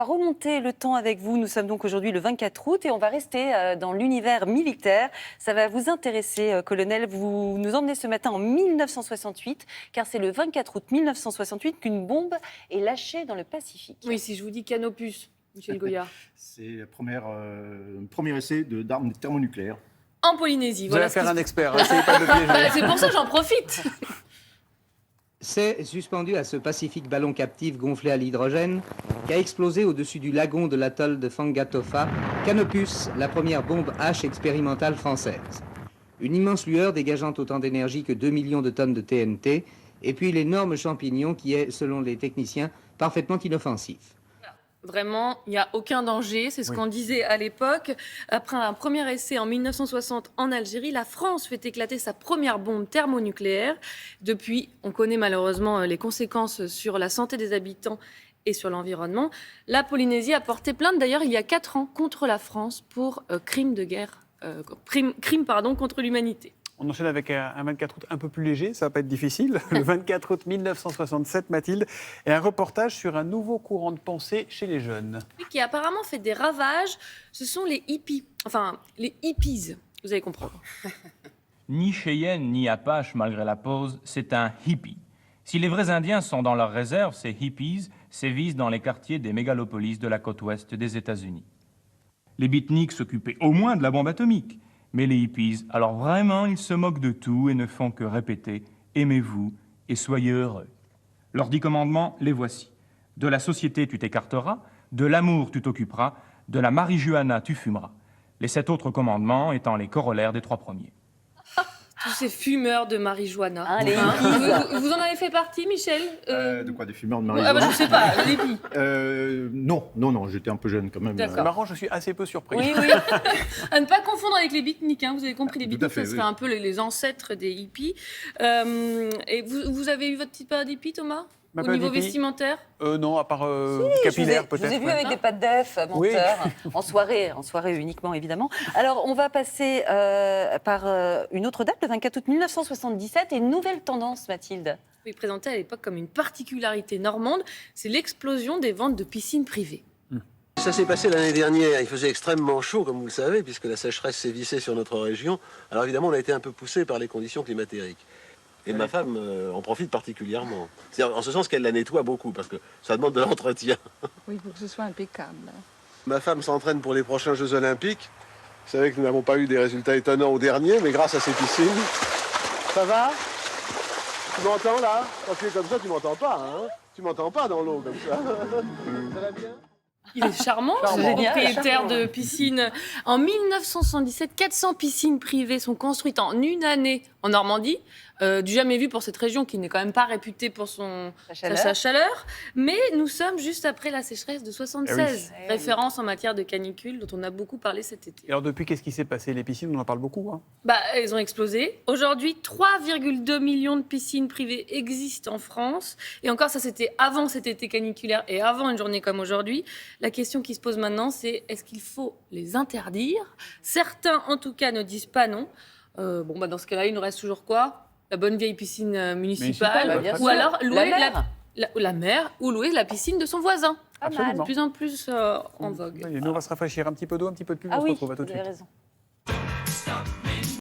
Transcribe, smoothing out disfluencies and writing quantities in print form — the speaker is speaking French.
On va remonter le temps avec vous. Nous sommes donc aujourd'hui le 24 août et on va rester dans l'univers militaire. Ça va vous intéresser, colonel. Vous nous emmenez ce matin en 1968, car c'est le 24 août 1968 qu'une bombe est lâchée dans le Pacifique. Oui, si je vous dis Canopus, Michel Goya. C'est le premier essai d'armes thermonucléaires. En Polynésie. Vous allez faire un expert, essayez pas de me piéger. C'est pour ça que j'en profite. C'est suspendu à ce Pacifique ballon captif gonflé à l'hydrogène qu'a explosé au-dessus du lagon de l'atoll de Fangatofa Canopus, la première bombe H expérimentale française. Une immense lueur dégageant autant d'énergie que 2 millions de tonnes de TNT, et puis l'énorme champignon qui est, selon les techniciens, parfaitement inoffensif. Vraiment, il n'y a aucun danger, c'est ce qu'on disait à l'époque. Après un premier essai en 1960 en Algérie, la France fait éclater sa première bombe thermonucléaire. Depuis, on connaît malheureusement les conséquences sur la santé des habitants et sur l'environnement. La Polynésie a porté plainte d'ailleurs il y a 4 ans contre la France pour crime contre l'humanité. On enchaîne avec un 24 août un peu plus léger, ça va pas être difficile. Le 24 août 1967, Mathilde, et un reportage sur un nouveau courant de pensée chez les jeunes. Qui apparemment fait des ravages, ce sont les hippies. Enfin, les hippies, vous allez comprendre. Ni Cheyenne ni Apache, malgré la pause, c'est un hippie. Si les vrais Indiens sont dans leurs réserves, ces hippies sévissent dans les quartiers des mégalopolis de la côte ouest des États-Unis. Les beatniks s'occupaient au moins de la bombe atomique. Mais les hippies, alors vraiment, ils se moquent de tout et ne font que répéter « Aimez-vous et soyez heureux ». Leurs 10 commandements, les voici. De la société, tu t'écarteras. De l'amour, tu t'occuperas. De la marijuana, tu fumeras. Les 7 autres commandements étant les corollaires des 3 premiers. Tous ces fumeurs de marijuana. Les vous en avez fait partie, Michel De quoi, des fumeurs de Je marijuana? ne sais pas, les hippies. Non, j'étais un peu jeune quand même. D'accord. C'est marrant, je suis assez peu surpris. Oui. À ne pas confondre avec les beatniks, vous avez compris, les Tout à beatniks, fait, ça serait oui. un peu les ancêtres des hippies. Et vous avez eu votre petite période hippie, Thomas? Ma Au période niveau hippie vestimentaire? Non, à part capillaire Je vous ai peut-être. vu avec des pattes d'œuf, Oui. menteur, en soirée uniquement évidemment. Alors on va passer par une autre date, le 24 août 1977, et une nouvelle tendance, Mathilde. Oui, présenté à l'époque comme une particularité normande, c'est l'explosion des ventes de piscines privées. Ça s'est passé l'année dernière. Il faisait extrêmement chaud, comme vous le savez, puisque la sécheresse sévissait sur notre région. Alors évidemment, on a été un peu poussé par les conditions climatériques. Et ma femme en profite particulièrement. C'est en ce sens qu'elle la nettoie beaucoup, parce que ça demande de l'entretien. Oui, pour que ce soit impeccable. Ma femme s'entraîne pour les prochains Jeux Olympiques. Vous savez que nous n'avons pas eu des résultats étonnants au dernier, mais grâce à ces piscines. Ça va? Tu m'entends là? Quand tu es comme ça, tu m'entends pas, hein? Tu m'entends pas dans l'eau comme ça. Ça va bien? Il est charmant, ce Génial, propriétaire de piscine. En 1977, 400 piscines privées sont construites en une année en Normandie. Du jamais vu pour cette région qui n'est quand même pas réputée pour sa chaleur. Mais nous sommes juste après la sécheresse de 76. Eh oui. Référence en matière de canicule dont on a beaucoup parlé cet été. Et alors depuis, qu'est-ce qui s'est passé? Les piscines, on en parle beaucoup. Hein. Elles ont explosé. Aujourd'hui, 3,2 millions de piscines privées existent en France. Et encore, ça c'était avant cet été caniculaire et avant une journée comme aujourd'hui. La question qui se pose maintenant, c'est est-ce qu'il faut les interdire? Certains, en tout cas, ne disent pas non. Dans ce cas-là, il nous reste toujours quoi? La bonne vieille piscine municipale. Bien Ou sûr. alors louer La mer. ou louer la piscine de son voisin. Absolument. De plus en plus en vogue. Et nous, on va se rafraîchir un petit peu d'eau, un petit peu de pub, on se retrouve à tout de vous avez suite. raison.